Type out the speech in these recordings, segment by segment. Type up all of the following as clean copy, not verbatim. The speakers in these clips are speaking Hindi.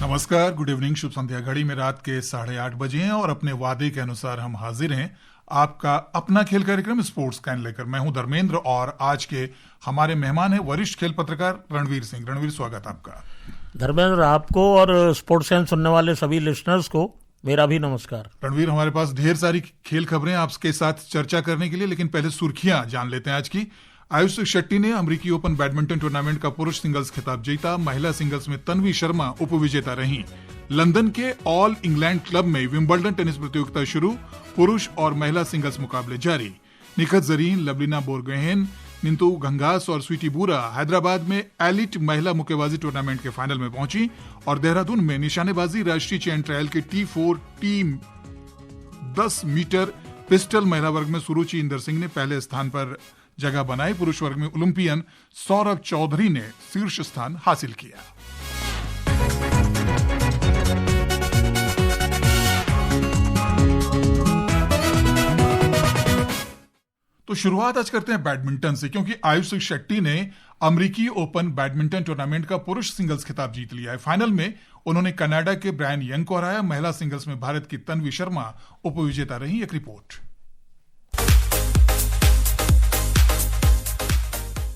नमस्कार, गुड इवनिंग, शुभ संध्या। घड़ी में रात के 8:30 बजे हैं और अपने वादे के अनुसार हम हाजिर हैं आपका अपना खेल कार्यक्रम स्पोर्ट्स कैन लेकर। मैं हूं धर्मेंद्र और आज के हमारे मेहमान हैं वरिष्ठ खेल पत्रकार रणवीर सिंह। रणवीर, स्वागत आपका। धर्मेंद्र, आपको और स्पोर्ट्स कैन सुनने वाले सभी लिसनर्स को मेरा भी नमस्कार। रणवीर, हमारे पास ढेर सारी खेल खबरें आपके साथ चर्चा करने के लिए, लेकिन पहले सुर्खियां जान लेते हैं आज की। आयुष शेट्टी ने अमेरिकी ओपन बैडमिंटन टूर्नामेंट का पुरुष सिंगल्स खिताब जीता। महिला सिंगल्स में तन्वी शर्मा उपविजेता रहीं। लंदन के ऑल इंग्लैंड क्लब में विंबलडन टेनिस प्रतियोगिता शुरू। पुरुष और महिला सिंगल्स मुकाबले जारी। निखत जरीन, लवलीना बोरगोहेन, निंतू घंघास और स्वीटी बूरा हैदराबाद में एलिट महिला मुक्केबाजी टूर्नामेंट के फाइनल में पहुंची। और देहरादून में निशानेबाजी राष्ट्रीय चयन ट्रायल के T4 टीम 10 मीटर पिस्टल महिला वर्ग में सुरुचि इंदर सिंह ने पहले स्थान पर जगह बनाई। पुरुष वर्ग में ओलंपियन सौरभ चौधरी ने शीर्ष स्थान हासिल किया। तो शुरुआत आज करते हैं बैडमिंटन से, क्योंकि आयुष शेट्टी ने अमेरिकी ओपन बैडमिंटन टूर्नामेंट का पुरुष सिंगल्स खिताब जीत लिया है। फाइनल में उन्होंने कनाडा के ब्रायन यंग को हराया। महिला सिंगल्स में भारत की तन्वी शर्मा उपविजेता रही। एक रिपोर्ट।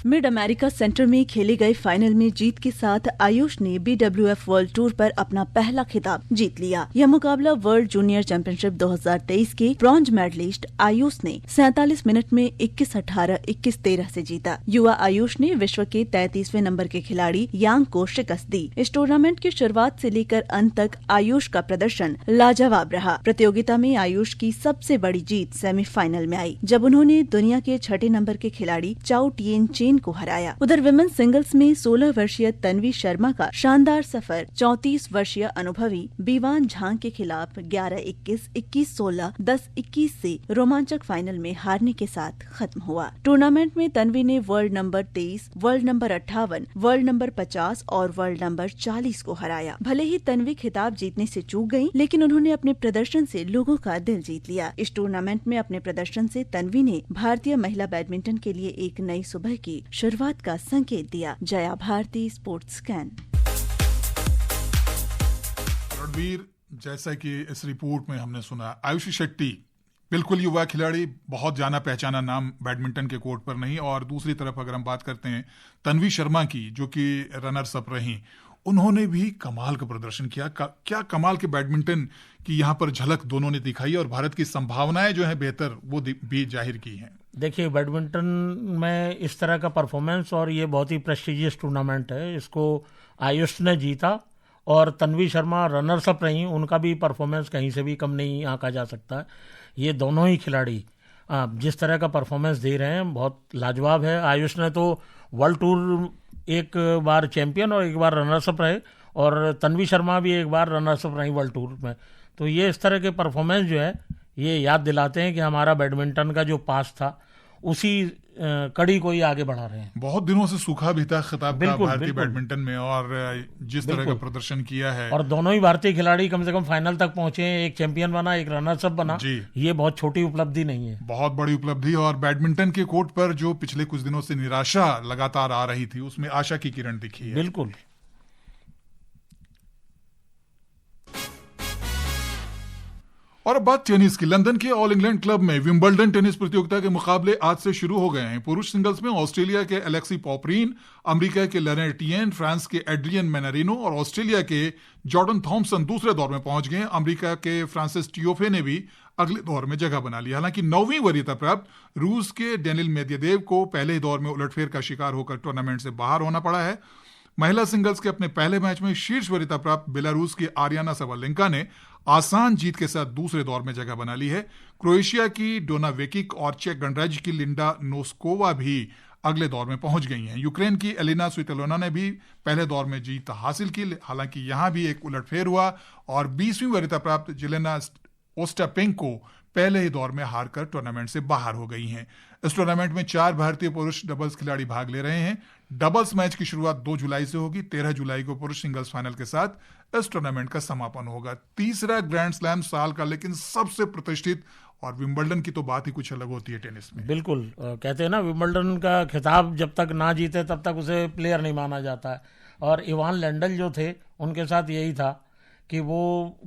मिड अमेरिका सेंटर में खेले गए फाइनल में जीत के साथ आयुष ने BWF वर्ल्ड टूर पर अपना पहला खिताब जीत लिया। यह मुकाबला वर्ल्ड जूनियर चैंपियनशिप 2023 के ब्रॉन्ज मेडलिस्ट आयुष ने 47 मिनट में 21-18, 21-13 से जीता। युवा आयुष ने विश्व के 33वें नंबर के खिलाड़ी यांग को शिकस्त दी। इस टूर्नामेंट की शुरुआत से लेकर अंत तक आयुष का प्रदर्शन लाजवाब रहा। प्रतियोगिता में आयुष की सबसे बड़ी जीत सेमीफाइनल में आई, जब उन्होंने दुनिया के 6 नंबर के खिलाड़ी चाओ टिएन चेन को हराया। उधर विमेंस सिंगल्स में 16 वर्षीय तन्वी शर्मा का शानदार सफर 34 वर्षीय अनुभवी बीवान झांग के खिलाफ 11-21, 21-16, 10-21 से रोमांचक फाइनल में हारने के साथ खत्म हुआ। टूर्नामेंट में तन्वी ने world number 23, world number 58, world number 50 और वर्ल्ड नंबर 40 को हराया। भले ही तन्वी खिताब जीतने से चूक गयी, लेकिन उन्होंने अपने प्रदर्शन से लोगों का दिल जीत लिया। इस टूर्नामेंट में अपने प्रदर्शन से तन्वी ने भारतीय महिला बैडमिंटन के लिए एक नई सुबह की शुरुआत का संकेत दिया। जया भारती, स्पोर्ट्स कैन। रणवीर, जैसा कि इस रिपोर्ट में हमने सुना, आयुष शेट्टी बिल्कुल युवा खिलाड़ी, बहुत जाना पहचाना नाम बैडमिंटन के कोर्ट पर नहीं। और दूसरी तरफ अगर हम बात करते हैं तन्वी शर्मा की, जो कि रनर्स अप रही, उन्होंने भी कमाल का प्रदर्शन किया। क्या कमाल के बैडमिंटन की यहाँ पर झलक दोनों ने दिखाई और भारत की संभावनाएं जो है बेहतर वो भी जाहिर की हैं। देखिए, बैडमिंटन में इस तरह का परफॉर्मेंस, और ये बहुत ही प्रेस्टिजियस टूर्नामेंट है, इसको आयुष ने जीता और तन्वी शर्मा रनर्स अप रही। उनका भी परफॉर्मेंस कहीं से भी कम नहीं आंका जा सकता। ये दोनों ही खिलाड़ी जिस तरह का परफॉर्मेंस दे रहे हैं बहुत लाजवाब है। आयुष ने तो वर्ल्ड टूर एक बार चैंपियन और एक बार रनर्स अप रहे, और तन्वी शर्मा भी एक बार रनर्स अप रही वर्ल्ड टूर में। तो ये इस तरह के परफॉर्मेंस जो है ये याद दिलाते हैं कि हमारा बैडमिंटन का जो पास था उसी कड़ी को ही आगे बढ़ा रहे हैं। बहुत दिनों से सूखा भी था खिताब का भारतीय बैडमिंटन में, और जिस तरह का प्रदर्शन किया है, और दोनों ही भारतीय खिलाड़ी कम से कम फाइनल तक पहुंचे हैं। एक चैंपियन बना, एक रनर्स अप बना। ये बहुत छोटी उपलब्धि नहीं है, बहुत बड़ी उपलब्धि। और बैडमिंटन के कोर्ट पर जो पिछले कुछ दिनों से निराशा लगातार आ रही थी, उसमें आशा की किरण दिखी है। बिल्कुल। और अब बात टेनिस की। लंदन के ऑल इंग्लैंड क्लब में विंबलडन टेनिस प्रतियोगिता के मुकाबले आज से शुरू हो गए हैं। पुरुष सिंगल्स में ऑस्ट्रेलिया के एलेक्सी पॉपरीन, अमेरिका के लरेन टिएन, फ्रांस के एड्रियन मेनारिनो और ऑस्ट्रेलिया के जॉर्डन थॉम्पसन दूसरे दौर में पहुंच गए। अमेरिका के फ्रांसिस टियोफे ने भी अगले दौर में जगह बना ली। हालांकि 9वीं वरीयता प्राप्त रूस के डेनिल मेदवेदेव को पहले ही दौर में उलटफेर का शिकार होकर टूर्नामेंट से बाहर होना पड़ा है। महिला सिंगल्स के अपने पहले मैच में शीर्ष वरीयता प्राप्त बेलारूस की आर्याना सबालेंका ने आसान जीत के साथ दूसरे दौर में जगह बना ली है। क्रोएशिया की डोना वेकिक और चेक गणराज्य की लिंडा नोस्कोवा भी अगले दौर में पहुंच गई हैं। यूक्रेन की एलिना स्वितलोना ने भी पहले दौर में जीत हासिल की। हालांकि यहां भी एक उलटफेर हुआ और 20वीं वरीयता प्राप्त जेलेना ओस्टापेंको पहले ही दौर में हारकर टूर्नामेंट से बाहर हो गई हैं। इस टूर्नामेंट में 4 भारतीय पुरुष डबल्स खिलाड़ी भाग ले रहे हैं। डबल्स मैच की शुरुआत 2 जुलाई से होगी। 13 जुलाई को पुरुष सिंगल्स फाइनल के साथ इस टूर्नामेंट का समापन होगा। तीसरा ग्रैंड स्लैम साल का, लेकिन सबसे प्रतिष्ठित, और विंबलडन की तो बात ही कुछ अलग होती है टेनिस में। बिल्कुल, कहते हैं ना, विंबलडन का खिताब जब तक ना जीते तब तक उसे प्लेयर नहीं माना जाता है। और इवान लेंडल जो थे उनके साथ यही था कि वो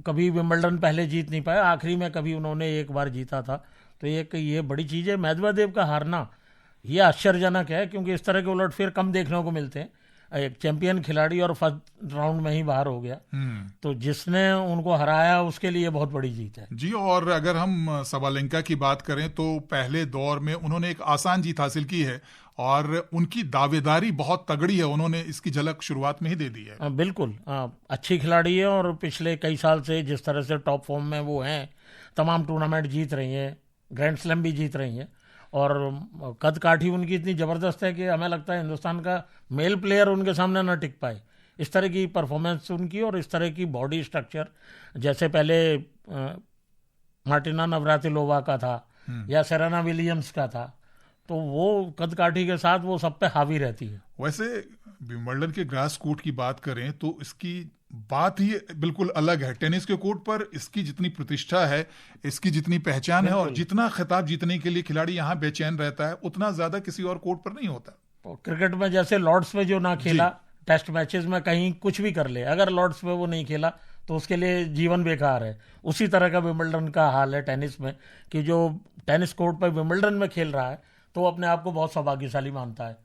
कभी विंबलडन पहले जीत नहीं पाए, आखिरी में कभी उन्होंने एक बार जीता था। तो ये बड़ी चीज़ है। मेदवेदेव का हारना ये आश्चर्यजनक है, क्योंकि इस तरह के उलटफेर कम देखने को मिलते हैं। एक चैंपियन खिलाड़ी और फर्स्ट राउंड में ही बाहर हो गया, तो जिसने उनको हराया उसके लिए बहुत बड़ी जीत है जी। और अगर हम सबालेंका की बात करें तो पहले दौर में उन्होंने एक आसान जीत हासिल की है और उनकी दावेदारी बहुत तगड़ी है, उन्होंने इसकी झलक शुरुआत में ही दे दी है। बिल्कुल अच्छी खिलाड़ी है और पिछले कई साल से जिस तरह से टॉप फॉर्म में वो हैं, तमाम टूर्नामेंट जीत रही हैं, ग्रैंड स्लैम भी जीत रही हैं और कद काठी उनकी इतनी ज़बरदस्त है कि हमें लगता है हिंदुस्तान का मेल प्लेयर उनके सामने ना टिक पाए। इस तरह की परफॉर्मेंस उनकी और इस तरह की बॉडी स्ट्रक्चर, जैसे पहले मार्टिना नवरातिलोवा का था या सेरेना विलियम्स का था, तो वो कद काठी के साथ वो सब पे हावी रहती है। वैसे विंबलडन के ग्रास कोर्ट की बात करें तो इसकी बात ही बिल्कुल अलग है। टेनिस के कोर्ट पर इसकी जितनी प्रतिष्ठा है, इसकी जितनी पहचान है और जितना खिताब जीतने के लिए खिलाड़ी यहाँ बेचैन रहता है, उतना ज्यादा किसी और कोर्ट पर नहीं होता। क्रिकेट में जैसे लॉर्ड्स में जो ना खेला, टेस्ट मैचेस में कहीं कुछ भी कर ले, अगर लॉर्ड्स में वो नहीं खेला तो उसके लिए जीवन बेकार है। उसी तरह का विंबलडन का हाल है टेनिस में, कि जो टेनिस कोर्ट पर विंबलडन में खेल रहा है तो वो अपने आप को बहुत सौभाग्यशाली मानता है।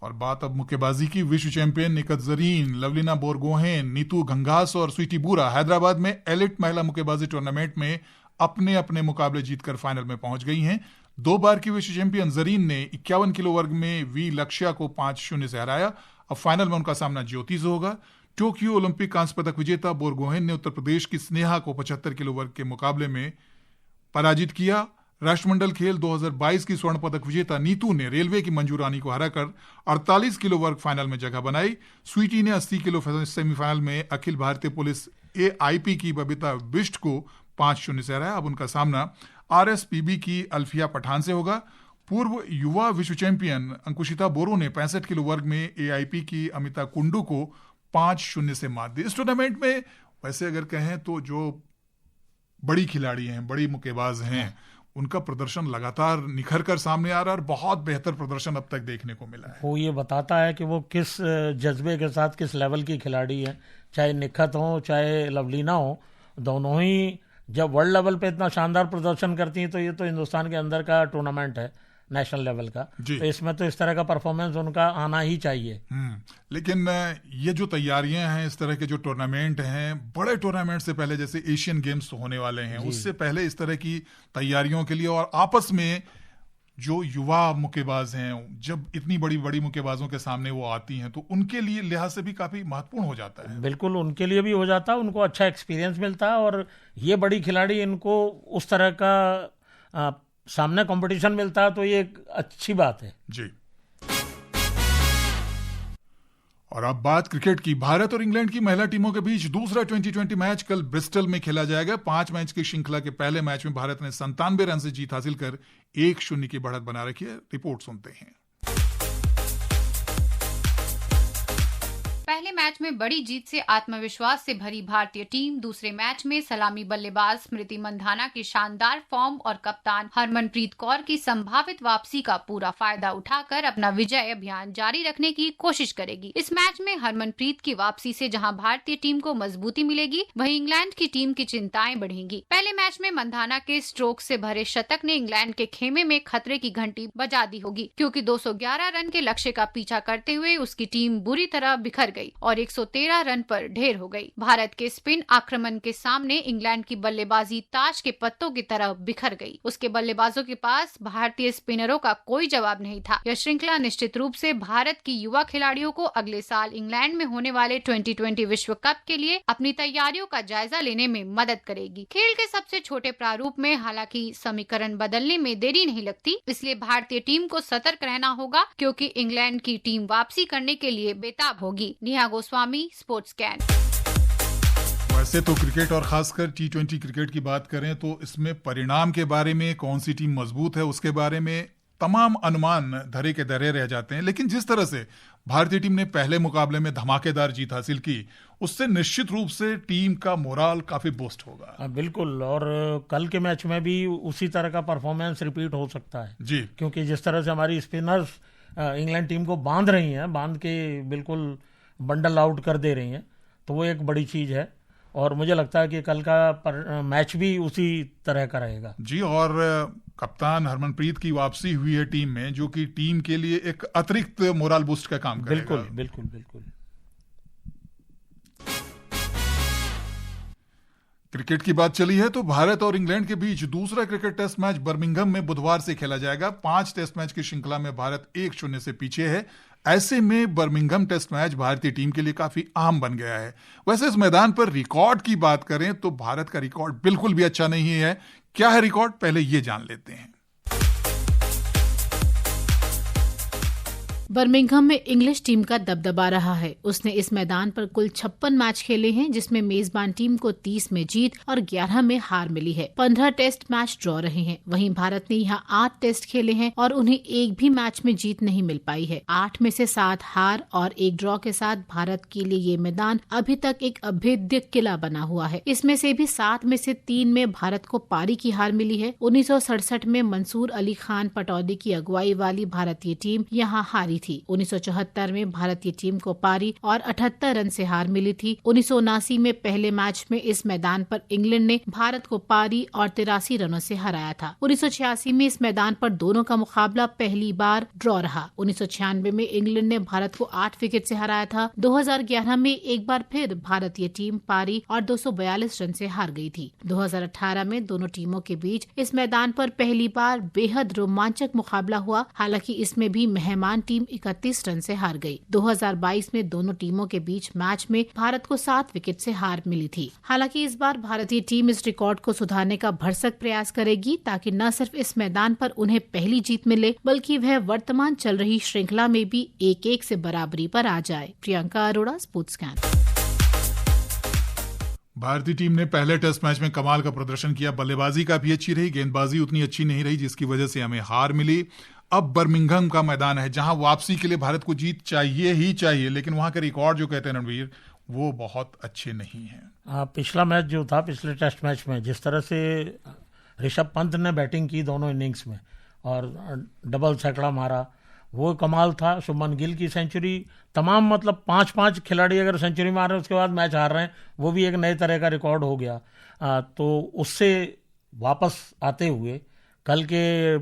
और बात अब मुक्केबाजी की। विश्व चैंपियन निखत जरीन, लवलीना बोरगोहेन, नीतू घंघास और स्वीटी बूरा हैदराबाद में एलिट महिला मुक्केबाजी टूर्नामेंट में अपने अपने मुकाबले जीतकर फाइनल में पहुंच गई हैं। 2 बार की विश्व चैंपियन जरीन ने 51 किलो वर्ग में वी लक्ष्या को 5-0 से हराया। अब फाइनल में उनका सामना ज्योति से होगा। टोक्यो ओलंपिक कांस्य पदक विजेता बोरगोहेन ने उत्तर प्रदेश की स्नेहा को 75 किलो वर्ग के मुकाबले में पराजित किया। राष्ट्रमंडल खेल 2022 की स्वर्ण पदक विजेता नीतू ने रेलवे की मंजू रानी को हराकर 48 किलो वर्ग फाइनल में जगह बनाई। स्वीटी ने 80 किलो सेमीफाइनल में अखिल भारतीय पुलिस AIP की बबीता बिष्ट को 5-0 से हराया। अब उनका सामना RSPB की अल्फिया पठान से होगा। पूर्व युवा विश्व चैंपियन अंकुशिता बोरो ने 65 किलो वर्ग में AIP की अमिता कुंडू को 5-0 से मात दी। इस टूर्नामेंट में वैसे अगर कहें तो जो बड़ी खिलाड़ी हैं, बड़ी मुक्केबाज हैं, उनका प्रदर्शन लगातार निखर कर सामने आ रहा है और बहुत बेहतर प्रदर्शन अब तक देखने को मिला है। वो ये बताता है कि वो किस जज्बे के साथ किस लेवल की खिलाड़ी है। चाहे निखत हो चाहे लवलीना हो, दोनों ही जब वर्ल्ड लेवल पे इतना शानदार प्रदर्शन करती हैं तो ये तो हिंदुस्तान के अंदर का टूर्नामेंट है, नेशनल लेवल का, तो इसमें तो इस तरह का परफॉर्मेंस उनका आना ही चाहिए। लेकिन ये जो तैयारियां हैं, इस तरह के जो टूर्नामेंट हैं, बड़े टूर्नामेंट से पहले जैसे एशियन गेम्स होने वाले हैं, उससे पहले इस तरह की तैयारियों के लिए और आपस में जो युवा मुक्केबाज हैं, जब इतनी बड़ी बड़ी मुक्केबाजों के सामने वो आती हैं तो उनके लिए लिहाज से भी काफी महत्वपूर्ण हो जाता है। बिल्कुल, उनके लिए भी हो जाता है, उनको अच्छा एक्सपीरियंस मिलता है और ये बड़ी खिलाड़ी इनको उस तरह का सामने कंपटीशन मिलता है तो ये एक अच्छी बात है जी। और अब बात क्रिकेट की। भारत और इंग्लैंड की महिला टीमों के बीच दूसरा 2020 मैच कल ब्रिस्टल में खेला जाएगा। 5 मैच की श्रृंखला के पहले मैच में भारत ने 97 रन से जीत हासिल कर 1-0 की बढ़त बना रखी है। रिपोर्ट सुनते हैं। पहले मैच में बड़ी जीत से आत्मविश्वास से भरी भारतीय टीम दूसरे मैच में सलामी बल्लेबाज स्मृति मंधाना की शानदार फॉर्म और कप्तान हरमनप्रीत कौर की संभावित वापसी का पूरा फायदा उठाकर अपना विजय अभियान जारी रखने की कोशिश करेगी। इस मैच में हरमनप्रीत की वापसी से जहां भारतीय टीम को मजबूती मिलेगी, वहीं इंग्लैंड की टीम की चिंताएं बढ़ेंगी। पहले मैच में मंधाना के स्ट्रोक से भरे शतक ने इंग्लैंड के खेमे में खतरे की घंटी बजा दी होगी, क्योंकि 211 रन के लक्ष्य का पीछा करते हुए उसकी टीम बुरी तरह बिखर गई और 113 रन पर ढेर हो गई। भारत के स्पिन आक्रमण के सामने इंग्लैंड की बल्लेबाजी ताश के पत्तों की तरह बिखर गई। उसके बल्लेबाजों के पास भारतीय स्पिनरों का कोई जवाब नहीं था। यह श्रृंखला निश्चित रूप से भारत की युवा खिलाड़ियों को अगले साल इंग्लैंड में होने वाले 2020 विश्व कप के लिए अपनी तैयारियों का जायजा लेने में मदद करेगी। खेल के सबसे छोटे प्रारूप में हालांकि समीकरण बदलने में देरी नहीं लगती, इसलिए भारतीय टीम को सतर्क रहना होगा, क्योंकि इंग्लैंड की टीम वापसी करने के लिए बेताब होगी। Neha Goswami, sports can. वैसे तो क्रिकेट और खासकर T20 क्रिकेट की बात करें तो इसमें परिणाम के बारे में, कौन सी टीम मजबूत है उसके बारे में तमाम अनुमान धरे के धरे रह जाते हैं। लेकिन जिस तरह से भारतीय टीम ने पहले मुकाबले में धमाकेदार जीत हासिल की, उससे निश्चित रूप से टीम का मोराल काफी बूस्ट होगा। बिल्कुल, और कल के मैच में भी उसी तरह का परफॉर्मेंस रिपीट हो सकता है जी, क्योंकि जिस तरह से हमारी स्पिनर्स इंग्लैंड टीम को बांध रही हैं, बांध के बिल्कुल बंडल आउट कर दे रही हैं, तो वो एक बड़ी चीज़ है। और मुझे लगता है कि कल का मैच भी उसी तरह का रहेगा। जी, और कप्तान हरमनप्रीत की वापसी हुई है टीम में, जो कि टीम के लिए एक अतिरिक्त मोरल बूस्ट का काम करेगा। बिल्कुल बिल्कुल बिल्कुल। क्रिकेट की बात चली है तो भारत और इंग्लैंड के बीच दूसरा क्रिकेट टेस्ट मैच बर्मिंघम में बुधवार से खेला जाएगा। 5 टेस्ट मैच की श्रृंखला में भारत 1-0 से पीछे है। ऐसे में बर्मिंघम टेस्ट मैच भारतीय टीम के लिए काफी अहम बन गया है। वैसे इस मैदान पर रिकॉर्ड की बात करें तो भारत का रिकॉर्ड बिल्कुल भी अच्छा नहीं है। क्या है रिकॉर्ड, पहले ये जान लेते हैं। बर्मिंघम में इंग्लिश टीम का दबदबा रहा है। उसने इस मैदान पर कुल 56 मैच खेले हैं, जिसमें मेजबान टीम को 30 में जीत और 11 में हार मिली है। 15 टेस्ट मैच ड्रॉ रहे हैं। वहीं भारत ने यहाँ 8 टेस्ट खेले हैं और उन्हें एक भी मैच में जीत नहीं मिल पाई है। 8 में से 7 हार और 1 ड्रॉ के साथ भारत के लिए ये मैदान अभी तक एक अभेद्य किला बना हुआ है। इसमें से भी 7 में से 3 में भारत को पारी की हार मिली है। 1967 में मंसूर अली खान पटौदी की अगुवाई वाली भारतीय टीम यहाँ हारी थी। 1974 में भारतीय टीम को पारी और 78 रन से हार मिली थी। 1979 में पहले मैच में इस मैदान पर इंग्लैंड ने भारत को पारी और 83 रनों से हराया था। 1986 में इस मैदान पर दोनों का मुकाबला पहली बार ड्रॉ रहा। 1996 में इंग्लैंड ने भारत को 8 विकेट से हराया था। 2011 में एक बार फिर भारतीय टीम पारी और 242 रन से हार गई थी। 2018 में दोनों टीमों के बीच इस मैदान पर पहली बार बेहद रोमांचक मुकाबला हुआ। हालांकि इसमें भी मेहमान टीम 31 रन से हार गई। 2022 में दोनों टीमों के बीच मैच में भारत को 7 विकेट से हार मिली थी। हालांकि इस बार भारतीय टीम इस रिकॉर्ड को सुधारने का भरसक प्रयास करेगी, ताकि न सिर्फ इस मैदान पर उन्हें पहली जीत मिले, बल्कि वह वर्तमान चल रही श्रृंखला में भी 1-1 से बराबरी पर आ जाए। प्रियंका अरोड़ा, स्पोर्ट्सकैन। भारतीय टीम ने पहले टेस्ट मैच में कमाल का प्रदर्शन किया। बल्लेबाजी काफी अच्छी रही, गेंदबाजी उतनी अच्छी नहीं रही, जिसकी वजह से हमें हार मिली। अब बर्मिंघम का मैदान है, जहां वापसी के लिए भारत को जीत चाहिए ही चाहिए, लेकिन वहां के रिकॉर्ड जो कहते हैं रणवीर, वो बहुत अच्छे नहीं हैं। पिछला मैच जो था, पिछले टेस्ट मैच में जिस तरह से ऋषभ पंत ने बैटिंग की दोनों इनिंग्स में और डबल छक्का मारा, वो कमाल था। शुभमन गिल की सेंचुरी, तमाम मतलब 5-5 खिलाड़ी अगर सेंचुरी मार रहे हैं उसके बाद मैच हार रहे हैं, वो भी एक नए तरह का रिकॉर्ड हो गया। तो उससे वापस आते हुए कल के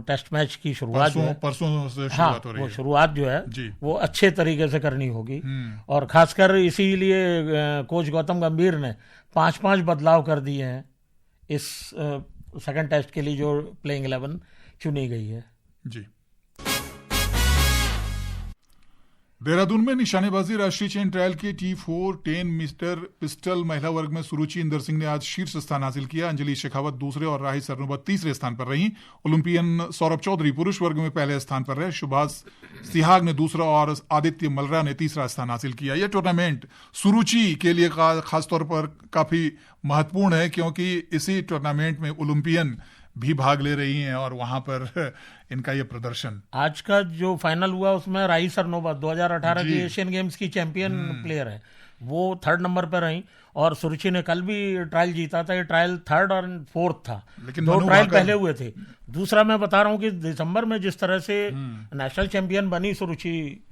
टेस्ट मैच की शुरुआत परसों से शुरुआत हो रही है। वो शुरुआत जो है वो अच्छे तरीके से करनी होगी। और खासकर इसीलिए कोच गौतम गंभीर ने 5-5 बदलाव कर दिए हैं इस सेकंड टेस्ट के लिए, जो प्लेइंग 11 चुनी गई है। जी, देहरादून में निशानेबाजी राष्ट्रीय चैन ट्रायल के T4 10 मीटर पिस्टल महिला वर्ग में सुरुचि इंदर सिंह ने आज शीर्ष स्थान हासिल किया। अंजलि शेखावत दूसरे और राही सरनोबत तीसरे स्थान पर रहीं। ओलंपियन सौरभ चौधरी पुरुष वर्ग में पहले स्थान पर रहे। सुभाष सिहाग ने दूसरा और आदित्य मलरा ने तीसरा स्थान हासिल किया। यह टूर्नामेंट सुरुचि के लिए खासतौर पर काफी महत्वपूर्ण है, क्योंकि इसी टूर्नामेंट में ओलंपियन भी भाग ले रही हैं और वहां पर इनका ये प्रदर्शन। आज का जो फाइनल हुआ उसमें राही सरनोबत 2018 की एशियन गेम्स की चैंपियन प्लेयर है, वो 3rd नंबर पर रही। और सुरुचि ने कल भी ट्रायल जीता था। ये ट्रायल 3rd और 4th था, लेकिन 2 ट्रायल पहले हुए थे। दूसरा मैं बता रहा हूँ कि दिसंबर में जिस तरह से नेशनल चैंपियन बनी सुरुचि,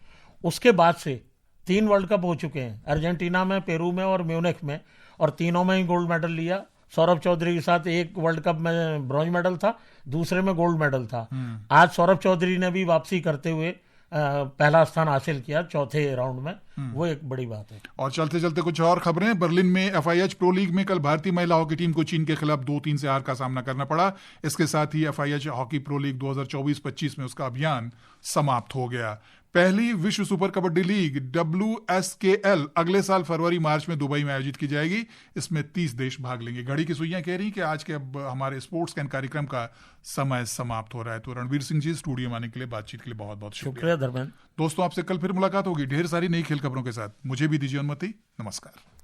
उसके बाद से 3 वर्ल्ड कप हो चुके हैं, अर्जेंटीना में, पेरू में और म्यूनिख में, और तीनों में ही गोल्ड मेडल लिया। सौरभ चौधरी के साथ एक वर्ल्ड कप में ब्रॉन्ज मेडल था, दूसरे में गोल्ड मेडल था। आज सौरभ चौधरी ने भी वापसी करते हुए पहला स्थान हासिल किया चौथे राउंड में, वो एक बड़ी बात है। और चलते चलते कुछ और खबरें। बर्लिन में FIH प्रो लीग में कल भारतीय महिला हॉकी टीम को चीन के खिलाफ 2-3 से हार का सामना करना पड़ा। इसके साथ ही FIH हॉकी प्रो लीग 2024-25 में उसका अभियान समाप्त हो गया। पहली विश्व सुपर कबड्डी लीग WSKL अगले साल फरवरी-मार्च में दुबई में आयोजित की जाएगी। इसमें 30 देश भाग लेंगे। घड़ी की सुइयां कह रही कि आज के अब हमारे स्पोर्ट्स कैन कार्यक्रम का समय समाप्त हो रहा है। तो रणवीर सिंह जी, स्टूडियो में आने के लिए, बातचीत के लिए बहुत बहुत शुक्रिया। धर्मेंद्र। दोस्तों, आपसे कल फिर मुलाकात होगी ढेर सारी नई खेल खबरों के साथ। मुझे भी दीजिए अनुमति। नमस्कार।